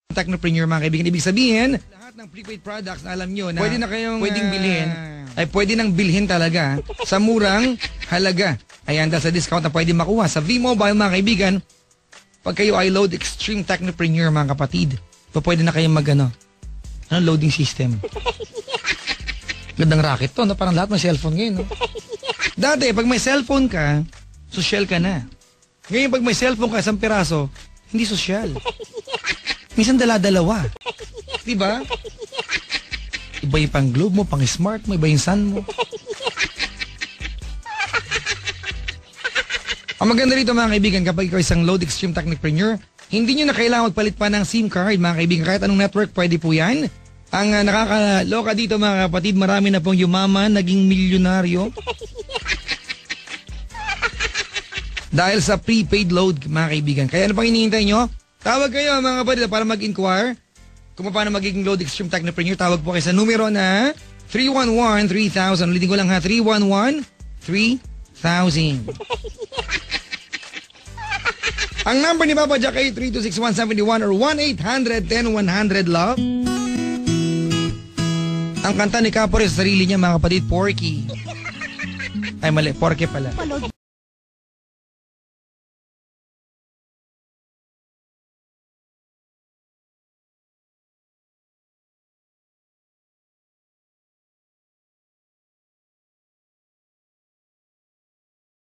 Technopreneur mga kaibigan. Ibig sabihin, lahat ng prepaid products na alam nyo na pwede na kayong pwedeng bilhin, ay pwede nang bilhin talaga sa murang halaga. Ayan, dahil sa discount na pwede makuha sa V-Mobile mga kaibigan. Pag kayo ay load Extreme Technopreneur mga kapatid, pwede na kayong loading system. Gandang racket to, no? Parang lahat may cellphone ngayon, no? Dati, pag may cellphone ka, social ka na. Ngayon, pag may cellphone ka, 1 piraso, hindi social. Minsan dala-dalawa. Diba? Iba yung pang globe mo, pang smart mo, iba yung sun mo. Ang maganda rito mga kaibigan, kapag ikaw isang load Extreme Technopreneur, hindi nyo na kailangan magpalit pa ng SIM card mga kaibigan. Kahit anong network, pwede po yan. Ang nakakaloka dito mga kapatid, marami na pong yumaman, naging milyonaryo. Dahil sa prepaid load mga kaibigan. Kaya ano pang hinihintay nyo? Tawag kayo mga kapatid para mag-inquire kung paano magiging load Extreme Technopreneur. Tawag po kayo sa numero na 311-3000. Ulitin ko lang ha, 311-3000. Ang number ni Papa Jack ay 326-171 or 1-800-10-100-LOVE. Ang kanta ni Capore sa sarili niya mga kapatid, Porky. Ay mali, Porky pala.